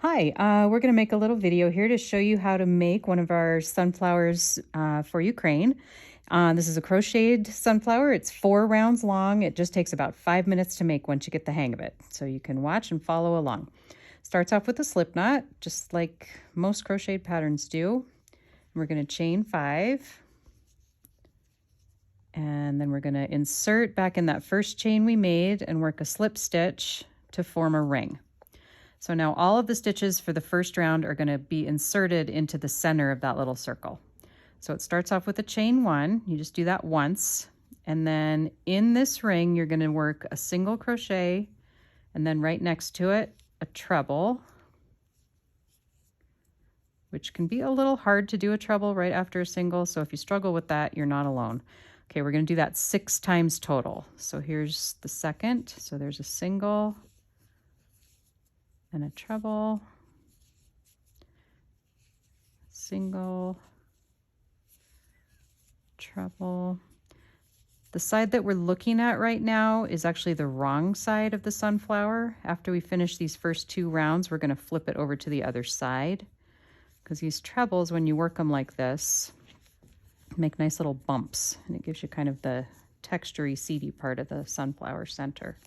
Hi, we're going to make a little video here to show you how to make one of our sunflowers for Ukraine. This is a crocheted sunflower. It's 4 rounds long. It just takes about 5 minutes to make once you get the hang of it. So you can watch and follow along. Starts off with a slip knot, just like most crocheted patterns do. We're going to chain 5. And then we're going to insert back in that first chain we made and work a slip stitch to form a ring. So now all of the stitches for the first round are going to be inserted into the center of that little circle. So it starts off with a chain 1. You just do that once. And then in this ring, you're going to work a single crochet, and then right next to it, a treble, which can be a little hard to do a treble right after a single. So if you struggle with that, you're not alone. Okay, we're going to do that 6 times total. So here's the second. So there's a single and a treble, single, treble. The side that we're looking at right now is actually the wrong side of the sunflower. After we finish these first 2 rounds, we're going to flip it over to the other side, because these trebles, when you work them like this, make nice little bumps, and it gives you kind of the textury, seedy part of the sunflower center.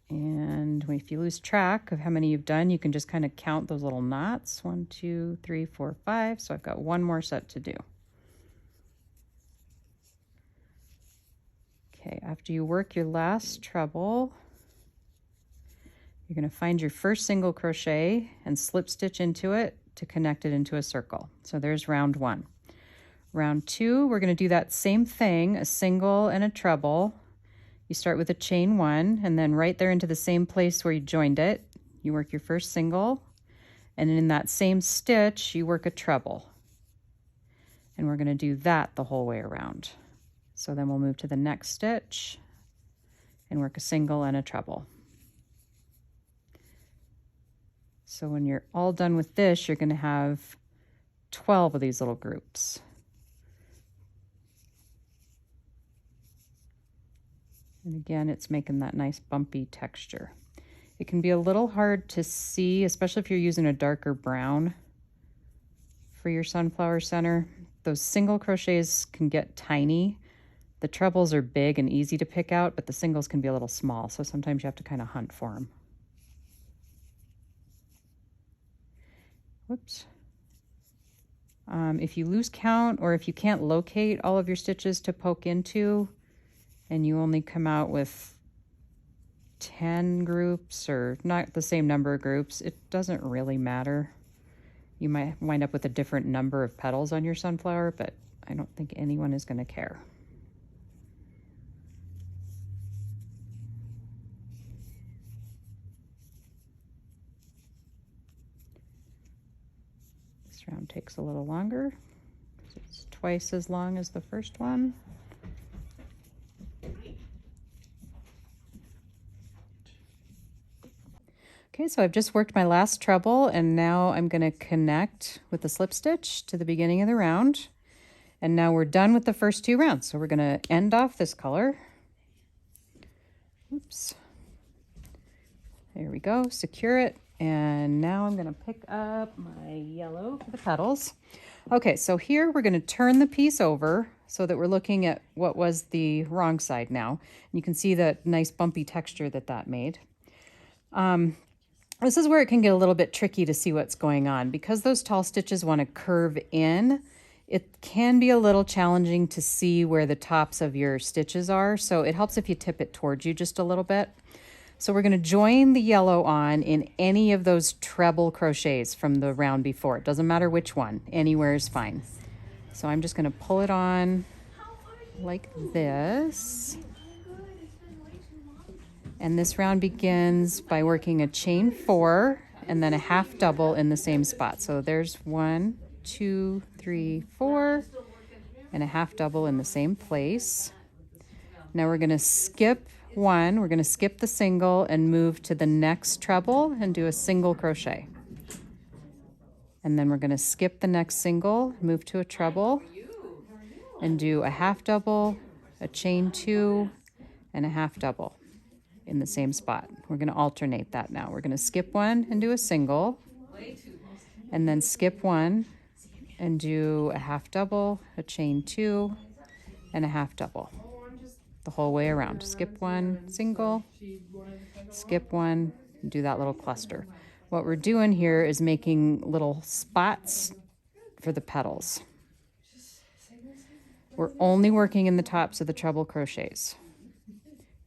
And if you lose track of how many you've done, you can just kind of count those little knots. 1, 2, 3, 4, 5. So I've got 1 more set to do. Okay, after you work your last treble, you're going to find your first single crochet and slip stitch into it to connect it into a circle. So there's round 1. Round 2, we're going to do that same thing, a single and a treble. You start with a chain 1, and then right there into the same place where you joined it, you work your first single, and in that same stitch, you work a treble. And we're going to do that the whole way around. So then we'll move to the next stitch and work a single and a treble. So when you're all done with this, you're going to have 12 of these little groups. And again, it's making that nice bumpy texture. It can be a little hard to see, especially if you're using a darker brown for your sunflower center. Those single crochets can get tiny. The trebles are big and easy to pick out, but the singles can be a little small, so sometimes you have to kind of hunt for them. Whoops. If you lose count, or if you can't locate all of your stitches to poke into, and you only come out with 10 groups or not the same number of groups, it doesn't really matter. You might wind up with a different number of petals on your sunflower, but I don't think anyone is going to care. This round takes a little longer. It's twice as long as the first one. Okay, so I've just worked my last treble, and now I'm going to connect with the slip stitch to the beginning of the round. And now we're done with the first 2 rounds. So we're going to end off this color. Oops. There we go, secure it. And now I'm going to pick up my yellow for the petals. Okay, so here we're going to turn the piece over so that we're looking at what was the wrong side now. And you can see that nice bumpy texture that made. This is where it can get a little bit tricky to see what's going on. Because those tall stitches want to curve in, it can be a little challenging to see where the tops of your stitches are. So it helps if you tip it towards you just a little bit. So we're going to join the yellow on in any of those treble crochets from the round before. It doesn't matter which one. Anywhere is fine. So I'm just going to pull it on like this. And this round begins by working a chain 4 and then a half double in the same spot. So there's 1, 2, 3, 4, and a half double in the same place. Now we're going to skip 1. We're going to skip the single and move to the next treble and do a single crochet. And then we're going to skip the next single, move to a treble, and do a half double, a chain 2, and a half double. in the same spot. We're going to alternate that now. We're going to skip one and do a single, and then skip one and do a half double, a chain 2, and a half double the whole way around. Skip one, single, skip one, and do that little cluster. What we're doing here is making little spots for the petals. We're only working in the tops of the treble crochets.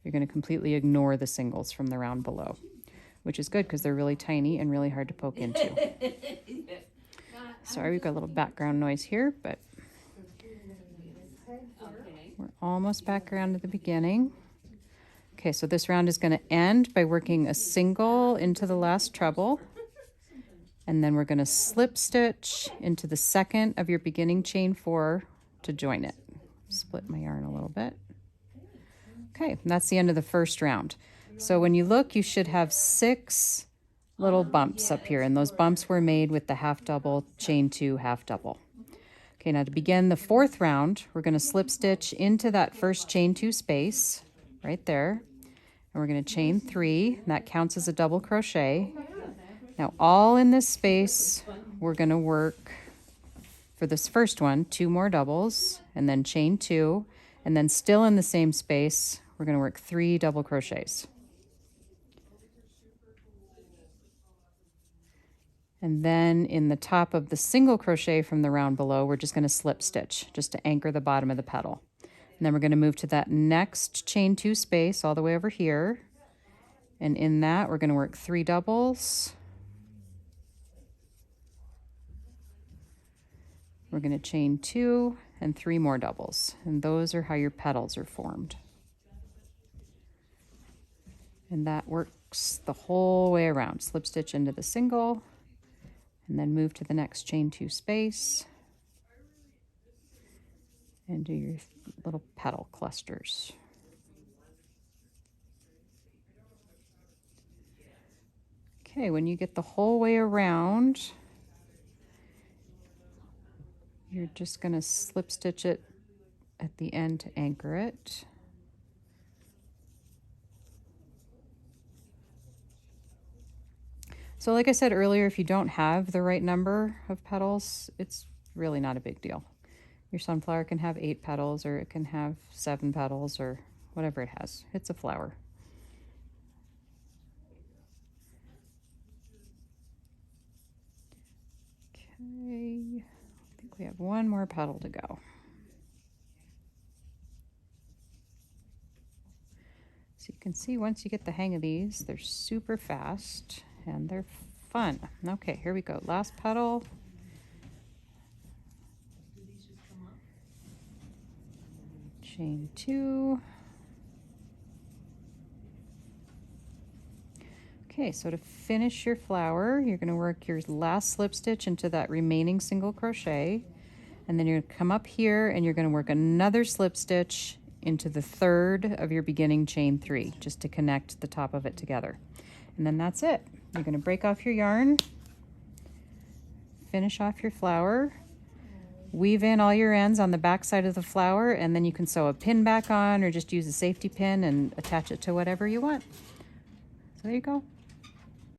You're going to completely ignore the singles from the round below, which is good because they're really tiny and really hard to poke into. Sorry, we've got a little background noise here, but we're almost back around to the beginning. Okay, so this round is going to end by working a single into the last treble, and then we're going to slip stitch into the second of your beginning chain 4 to join it. Split my yarn a little bit. Okay, and that's the end of the first round. So when you look, you should have 6 little bumps up here, and those bumps were made with the half double, chain 2, half double. Okay, now to begin the 4th round, we're going to slip stitch into that first chain 2 space right there, and we're going to chain 3, and that counts as a double crochet. Now all in this space, we're going to work for this first one 2 more doubles, and then chain 2, and then still in the same space, we're going to work 3 double crochets. And then in the top of the single crochet from the round below, we're just going to slip stitch just to anchor the bottom of the petal. And then we're going to move to that next chain 2 space all the way over here. And in that, we're going to work 3 doubles. We're going to chain 2 and 3 more doubles. And those are how your petals are formed. And that works the whole way around. Slip stitch into the single, and then move to the next chain 2 space and do your little petal clusters. Okay, when you get the whole way around, you're just going to slip stitch it at the end to anchor it. So like I said earlier, if you don't have the right number of petals, it's really not a big deal. Your sunflower can have 8 petals, or it can have 7 petals, or whatever it has. It's a flower. Okay, I think we have 1 more petal to go. So you can see once you get the hang of these, they're super fast and they're fun. Okay, here we go. Last petal. Chain 2. Okay, so to finish your flower, you're going to work your last slip stitch into that remaining single crochet, and then you're going to come up here and you're going to work another slip stitch into the 3rd of your beginning chain 3, just to connect the top of it together. And then that's it. You're going to break off your yarn, finish off your flower, weave in all your ends on the back side of the flower, and then you can sew a pin back on or just use a safety pin and attach it to whatever you want. So there you go.